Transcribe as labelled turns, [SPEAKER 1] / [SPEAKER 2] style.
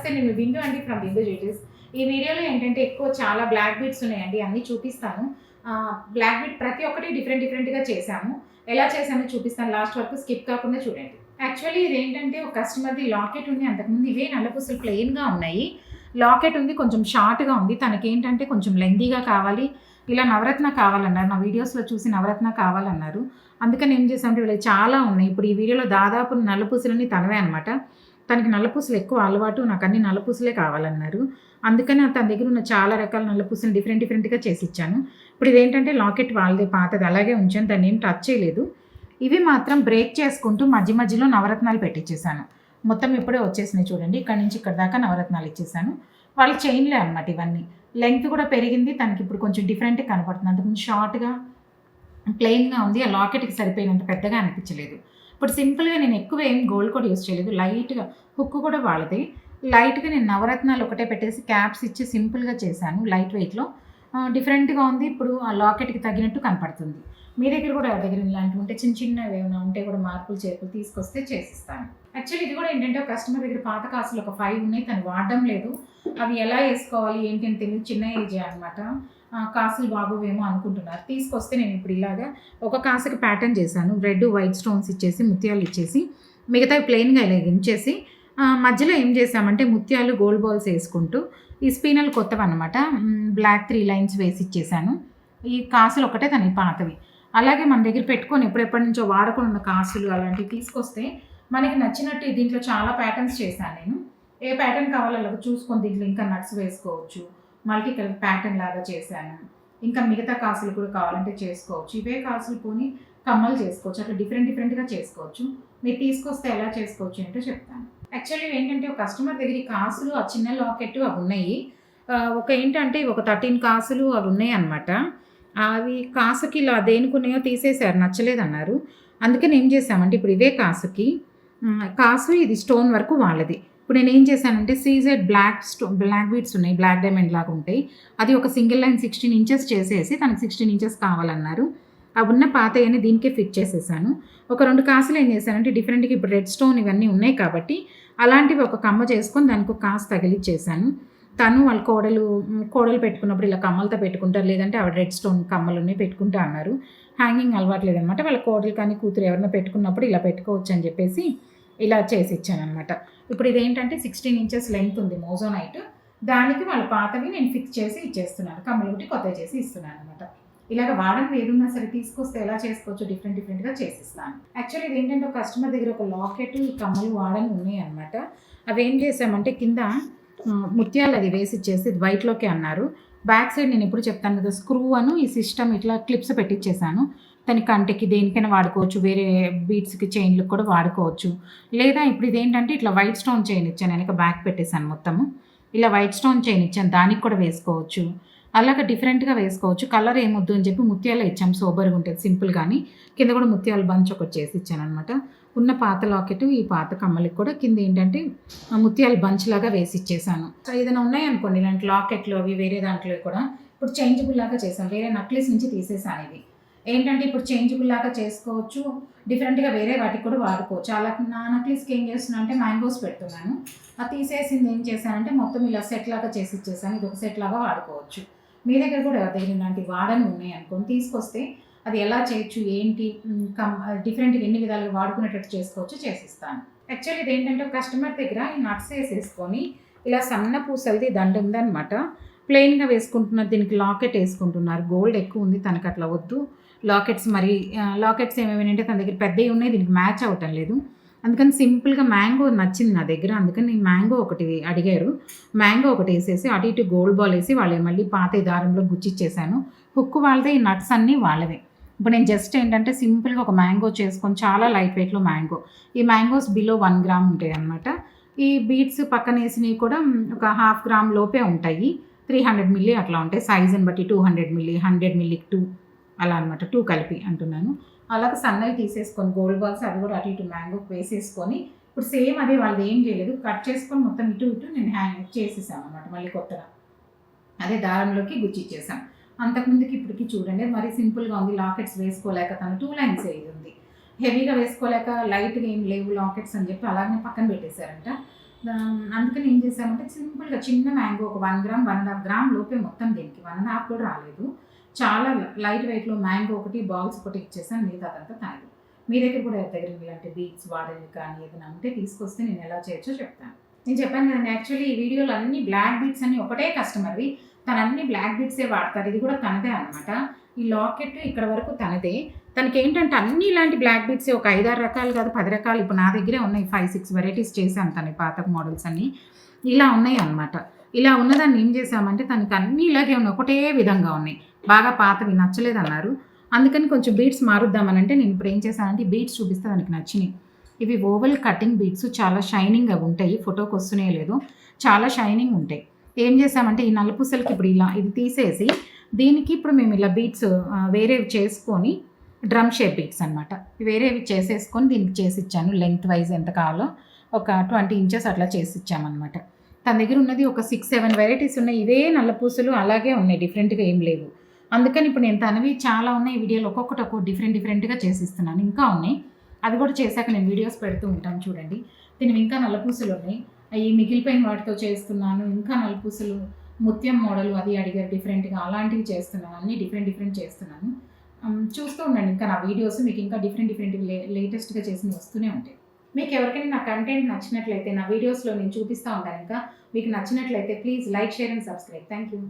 [SPEAKER 1] నమస్తే, నేను బిందు అండి ఫ్రమ్ బిందు జ్యువెలరీస్. ఈ వీడియోలో ఏంటంటే ఎక్కువ చాలా బ్లాక్ బీడ్స్ ఉన్నాయండి, అన్నీ చూపిస్తాను. బ్లాక్ బీడ్ ప్రతి ఒక్కటి డిఫరెంట్‌గా చేశాము. ఎలా చేశామో చూపిస్తాను, లాస్ట్ వరకు స్కిప్ కాకుండా చూడండి. యాక్చువల్లీ ఇదేంటంటే ఒక కస్టమర్‌ది లాకెట్ ఉంది. అంతకుముందు ఇవే నల్లపూసలు ప్లెయిన్‌గా ఉన్నాయి. లాకెట్ ఉంది, కొంచెం షార్ట్‌గా ఉంది. తనకేంటంటే కొంచెం లెంతీగా కావాలి, ఇలా నవరత్న కావాలన్నారు. నా వీడియోస్‌లో చూసి నవరత్న కావాలన్నారు. అందుకని ఏం చేశామంటే వీళ్ళకి చాలా ఉన్నాయి. ఇప్పుడు ఈ వీడియోలో దాదాపు నల్లపూసలన్నీ తనవే అనమాట. తనకి నల్లపూసలు ఎక్కువ అలవాటు, నాకు అన్ని నల్లపూసలే కావాలన్నారు. అందుకని తన దగ్గర ఉన్న చాలా రకాల నల్లపూసలు డిఫరెంట్‌గా చేసిచ్చాను. ఇప్పుడు ఇదేంటంటే లాకెట్ వాళ్ళదే పాతది, అలాగే ఉంచాను. దాన్ని ఏం టచ్ చేయలేదు. ఇవి మాత్రం బ్రేక్ చేసుకుంటూ మధ్యలో నవరత్నాలు పెట్టించేసాను. మొత్తం ఇప్పుడే వచ్చేసినాయి చూడండి. ఇక్కడ నుంచి ఇక్కడ దాకా నవరత్నాలు ఇచ్చేసాను. వాళ్ళ చైన్లే అనమాట ఇవన్నీ. లెంగ్త్ కూడా పెరిగింది. తనకి ఇప్పుడు కొంచెం డిఫరెంట్‌గా కనపడుతుంది. అంతకుముందు షార్ట్‌గా ప్లెయిన్‌గా ఉంది. ఆ లాకెట్‌కి సరిపోయినంత పెద్దగా అనిపించలేదు. ఇప్పుడు సింపుల్‌గా నేను ఎక్కువ ఏం గోల్డ్ కూడా యూజ్ చేయలేదు. లైట్‌గా హుక్ కూడా వాళ్ళదే. లైట్‌గా నేను నవరత్నాలు ఒకటే పెట్టేసి క్యాప్స్ ఇచ్చి సింపుల్‌గా చేశాను. లైట్ వెయిట్‌లో డిఫరెంట్‌గా ఉంది. ఇప్పుడు ఆ లాకెట్‌కి తగ్గినట్టు కనపడుతుంది. మీ దగ్గర కూడా ఎవరి దగ్గర ఇలాంటివి ఉంటే చిన్నవి ఏమైనా ఉంటే కూడా మార్పులు చేర్పులు తీసుకొస్తే చేసిస్తాను. యాక్చువల్లీ ఇది కూడా ఏంటంటే ఒక కస్టమర్ దగ్గర పాత కాసులు ఒక 5 ఉన్నాయి. తను వాడడం లేదు. అవి ఎలా వేసుకోవాలి ఏంటి అని తెలియదు. చిన్న ఏజే అనమాట. కాసులు బాగోవేమో అనుకుంటున్నారు. తీసుకొస్తే నేను ఇప్పుడు ఇలాగా ఒక కాసుకి ప్యాటర్న్ చేశాను. రెడ్ వైట్ స్టోన్స్ ఇచ్చేసి ముత్యాలు ఇచ్చేసి మిగతావి ప్లెయిన్గా ఇలా ఉంచేసి మధ్యలో ఏం చేసామంటే ముత్యాలు గోల్డ్ బాల్స్ వేసుకుంటూ ఈ స్పీనల్ కొత్తవి అనమాట. బ్లాక్ 3 లైన్స్ వేసి ఇచ్చేసాను. ఈ కాసులు ఒకటే తన పాతవి. అలాగే మన దగ్గర పెట్టుకొని ఎప్పటి నుంచో వాడకుండా ఉన్న కాసులు అలాంటివి తీసుకొస్తే మనకి నచ్చినట్టు దీంట్లో చాలా ప్యాటర్న్స్ చేశాను నేను. ఏ ప్యాటర్న్ కావాలో అలాగ చూసుకొని దీంట్లో ఇంకా నట్స్ వేసుకోవచ్చు. మల్టీ కలర్ ప్యాటర్న్ లాగా చేశాను. ఇంకా మిగతా కాసులు కూడా కావాలంటే చేసుకోవచ్చు. ఇవే కాసులు పోని కమ్మలు చేసుకోవచ్చు. అట్లా డిఫరెంట్‌గా చేసుకోవచ్చు. మీరు తీసుకొస్తే ఎలా చేసుకోవచ్చు ఏంటో చెప్తాను. యాక్చువల్లీ ఏంటంటే ఒక కస్టమర్ దగ్గర ఈ కాసులు, ఆ చిన్న లాకెట్ అవి ఉన్నాయి. ఒక ఏంటంటే ఒక 13 కాసులు అవి ఉన్నాయి అనమాట. అవి కాసుకి ఇలా దేనికున్నాయో తీసేశారు, నచ్చలేదన్నారు. అందుకని ఏం చేశామంటే ఇప్పుడు ఇవే కాసు ఇది స్టోన్ వరకు వాళ్ళది. ఇప్పుడు నేనేం చేశానంటే సీజెడ్ బ్లాక్ బీడ్స్ ఉన్నాయి, బ్లాక్ డైమండ్ లాగా ఉంటాయి. అది ఒక సింగిల్ లైన్ 16 ఇంచెస్ చేసేసి తనకు 16 ఇంచెస్ కావాలన్నారు. అవి ఉన్న పాతయని దీనికే ఫిట్ చేసేసాను. ఒక 2 కాసులు ఏం చేశానంటే డిఫరెంట్‌గా ఇప్పుడు రెడ్ స్టోన్ ఇవన్నీ ఉన్నాయి కాబట్టి అలాంటివి ఒక కమ్మ చేసుకొని దానికి ఒక కాసు తగిలిచ్చేసాను. తను వాళ్ళ కోడలు పెట్టుకున్నప్పుడు ఇలా కమ్మలతో పెట్టుకుంటారు, లేదంటే ఆవిడ రెడ్ స్టోన్ కమ్మలున్నాయి పెట్టుకుంటా అన్నారు. హ్యాంగింగ్ అలవాట్లేదనమాట. వాళ్ళ కోడలు కానీ కూతురు ఎవరైనా పెట్టుకున్నప్పుడు ఇలా పెట్టుకోవచ్చు అని చెప్పేసి ఇలా చేసి ఇచ్చాననమాట. ఇప్పుడు ఇదేంటంటే 16 ఇంచెస్ లెంగ్త్ ఉంది మోజోనైట్. దానికి వాళ్ళ పాతవి నేను ఫిక్స్ చేసి ఇచ్చేస్తున్నాను. కమ్మలు ఒకటి కొత్తవి చేసి ఇస్తున్నాను అనమాట. ఇలాగ వాడని ఏదున్నా సరే తీసుకొస్తే ఎలా చేసుకోవచ్చు డిఫరెంట్‌గా చేసిస్తాను. యాక్చువల్లీ ఇదేంటంటే ఒక కస్టమర్ దగ్గర ఒక లాకెట్, ఈ కమ్మలు వాడని ఉన్నాయి అనమాట. అవి ఏం చేసామంటే కింద ముత్యాలు అది వేసి ఇచ్చేసి ఇది వైట్‌లోకే అన్నారు. బ్యాక్ సైడ్ నేను ఎప్పుడు చెప్తాను కదా, స్క్రూ ఈ సిస్టమ్ ఇట్లా క్లిప్స్ పెట్టించేసాను. తన కంటికి దేనికైనా వాడుకోవచ్చు. వేరే బీడ్స్‌కి చైన్‌లకు కూడా వాడుకోవచ్చు. లేదా ఇప్పుడు ఇదేంటంటే ఇట్లా వైట్ స్టోన్ చైన్ ఇచ్చాను. వెనక బ్యాక్ పెట్టేసాను మొత్తము. ఇలా వైట్ స్టోన్ చైన్ ఇచ్చాను. దానికి కూడా వేసుకోవచ్చు. అలాగే డిఫరెంట్‌గా వేసుకోవచ్చు. కలర్ ఏమొద్దు అని చెప్పి ముత్యాలే ఇచ్చాము. సోబర్‌గా ఉంటుంది సింపుల్‌గాని. కింద కూడా ముత్యాల బంచ్ ఒకటి చేసి ఇచ్చాననమాట. ఉన్న పాత లాకెట్, ఈ పాత కమ్మలకి కూడా కింద ఏంటంటే ముత్యాల బంచ్ లాగా వేసి ఇచ్చేసాను. సో ఏదైనా ఉన్నాయనుకోండి ఇలాంటి లాకెట్లు అవి వేరే దాంట్లో కూడా ఇప్పుడు చేంజబుల్ లాగా చేసాను. వేరే నక్లెస్ నుంచి తీసేసాను ఇది. ఏంటంటే ఇప్పుడు చేంజబుల్ లాగా చేసుకోవచ్చు. డిఫరెంట్‌గా వేరే వాటికి కూడా వాడుకోవచ్చు. అలా నా నక్లెస్‌కి ఏం చేస్తున్నా అంటే మ్యాంగోస్ పెడుతున్నాను. అది తీసేసింది ఏం చేశానంటే మొత్తం ఇలా సెట్ లాగా చేసి ఇచ్చేసాను. ఇది ఒక సెట్ లాగా వాడుకోవచ్చు. మీ దగ్గర కూడా ఎవరి దగ్గర ఇలాంటి వాడని ఉన్నాయి అనుకోండి, తీసుకొస్తే అది ఎలా చేయొచ్చు ఏంటి డిఫరెంట్‌గా ఎన్ని విధాలుగా వాడుకునేటట్టు చేసుకోవచ్చు చేసిస్తాను. యాక్చువల్లీ ఇదేంటంటే ఒక కస్టమర్ దగ్గర ఈ నట్స్ వేసేసుకొని ఇలా సన్న పూసలది దండ ఉందనమాట. ప్లెయిన్‌గా వేసుకుంటున్నారు. దీనికి లాకెట్ వేసుకుంటున్నారు. గోల్డ్ ఎక్కువ ఉంది, తనకు అట్లా వద్దు. లాకెట్స్ ఏమేమి అంటే తన దగ్గర పెద్దవి ఉన్నాయి, దీనికి మ్యాచ్ అవ్వటం లేదు. అందుకని సింపుల్‌గా మ్యాంగో నచ్చింది నా దగ్గర. అందుకని నేను మ్యాంగో ఒకటి అడిగారు. మ్యాంగో ఒకటి వేసేసి అటు ఇటు గోల్డ్ బాల్ వేసి వాళ్ళే మళ్ళీ పాత దారంలో గుచ్చిచ్చేసాను. హుక్ వాళ్ళదే, ఈ నట్స్ అన్నీ వాళ్ళవే. ఇప్పుడు నేను జస్ట్ ఏంటంటే సింపుల్‌గా ఒక మ్యాంగో చేసుకొని చాలా లైట్ వెయిట్‌లో మ్యాంగో. ఈ మ్యాంగోస్ బిలో 1 గ్రామ్ ఉంటాయి అనమాట. ఈ బీడ్స్ పక్కన వేసినవి కూడా ఒక 1/2 గ్రామ్ లోపే ఉంటాయి. 300 మిల్లీ అట్లా ఉంటాయి. సైజుని బట్టి 200 మిల్లీ, 100 మిల్లీకి 2 అలా అనమాట. 2 కలిపి అంటున్నాను. అలాగే సన్నవి తీసేసుకొని గోల్డ్ బాల్స్ అవి కూడా అటు ఇటు మ్యాంగోకి వేసేసుకొని ఇప్పుడు సేమ్ అదే వాళ్ళది ఏం చేయలేదు. కట్ చేసుకొని మొత్తం ఇటు నేను హ్యాంగ్ చేసేసాను అనమాట. మళ్ళీ కొత్తగా అదే దారంలోకి గుచ్చిచ్చేసాను. అంతకుముందుకి ఇప్పటికి చూడండి మరి సింపుల్‌గా ఉంది. లాకెట్స్ వేసుకోలేక తను 2 లైన్స్ ఉంది. హెవీగా వేసుకోలేక లైట్‌గా ఏం లేవు లాకెట్స్ అని చెప్పి అలాగనే పక్కన పెట్టేశారంట. అందుకని ఏం చేసామంటే సింపుల్‌గా చిన్న మ్యాంగో ఒక 1 గ్రామ్, 1½ గ్రామ్ లోపే మొత్తం దీనికి. 1½ కూడా రాలేదు. చాలా లైట్ వెయిట్‌లో మ్యాంగో ఒకటి, బాల్స్ ఒకటి ఇచ్చేసాను. మిగతాదంతా తనది. మీ దగ్గర కూడా ఎవరి దగ్గర ఇలాంటి బీట్స్ వాడేవి కానీ ఏదైనా ఉంటే తీసుకొస్తే నేను ఎలా చేయొచ్చో చెప్తాను. నేను చెప్పాను కదండీ యాక్చువల్లీ ఈ వీడియోలో అన్ని బ్లాక్ బీట్స్ అన్నీ ఒకటే కస్టమర్‌వి. తను అన్ని బ్లాక్ బీట్సే వాడతారు. ఇది కూడా తనదే అనమాట. ఈ లాకెట్ ఇక్కడ వరకు తనదే. తనకేంటంటే అన్ని ఇలాంటి బ్లాక్ బీట్సే ఒక 5, 6 రకాలు కాదు 10 రకాలు ఇప్పుడు నా దగ్గరే ఉన్నాయి. 5, 6 వెరైటీస్ చేశాను తనవి పాత మోడల్స్ అన్నీ. ఇలా ఉన్నాయి అనమాట. ఇలా ఉన్నదాన్ని ఏం చేశామంటే తనకి అన్నీ ఇలాగే ఉన్నాయి. ఒకటే విధంగా ఉన్నాయి. బాగా పాతవి నచ్చలేదన్నారు. అందుకని కొంచెం బీట్స్ మారుద్దామనంటే నేను ఇప్పుడు ఏం చేశానంటే బీట్స్ చూపిస్తే దానికి నచ్చినాయి. ఇవి ఓవెల్ కటింగ్ బీట్స్ చాలా షైనింగ్‌గా ఉంటాయి. ఫోటోకి వస్తున్నాయో లేదో చాలా షైనింగ్ ఉంటాయి. ఏం చేశామంటే ఈ నల్లపూసలకి ఇప్పుడు ఇలా ఇది తీసేసి దీనికి ఇప్పుడు మేము ఇలా బీట్స్ వేరేవి చేసుకొని డ్రమ్ షేప్ బీట్స్ అనమాట. వేరేవి చేసేసుకొని దీనికి చేసిచ్చాను. లెంగ్త్ వైజ్ ఎంత కావాలో ఒక 20 ఇంచెస్ అట్లా చేసిచ్చామన్నమాట. తన దగ్గర ఉన్నది ఒక 6, 7 వెరైటీస్ ఉన్నాయి. ఇవే నల్లపూసలు అలాగే ఉన్నాయి. డిఫరెంట్‌గా ఏం లేవు. అందుకని ఇప్పుడు నేను తనవి చాలా ఉన్నాయి వీడియోలో ఒక్కొక్కటి డిఫరెంట్‌గా చేసిస్తున్నాను. ఇంకా ఉన్నాయి. అవి కూడా చేశాక నేను వీడియోస్ పెడుతూ ఉంటాను చూడండి. దీనివి ఇంకా నల్లపూసలు ఉన్నాయి. అవి మిగిలిపోయిన వాటితో చేస్తున్నాను. ఇంకా నల్లపూసలు ముత్యం మోడల్ అది అడిగారు డిఫరెంట్‌గా అలాంటివి చేస్తున్నాను. అన్నీ డిఫరెంట్ చేస్తున్నాను. చూస్తూ ఉండండి ఇంకా నా వీడియోస్ మీకు ఇంకా డిఫరెంట్ లేటెస్ట్‌గా చేసినవి వస్తూనే ఉంటాయి. మీకు ఎవరికైనా నా కంటెంట్ నచ్చినట్లయితే నా వీడియోస్‌లో నేను చూపిస్తూ ఉంటాను ఇంకా. మీకు నచ్చినట్లయితే please like, share and subscribe. Thank you.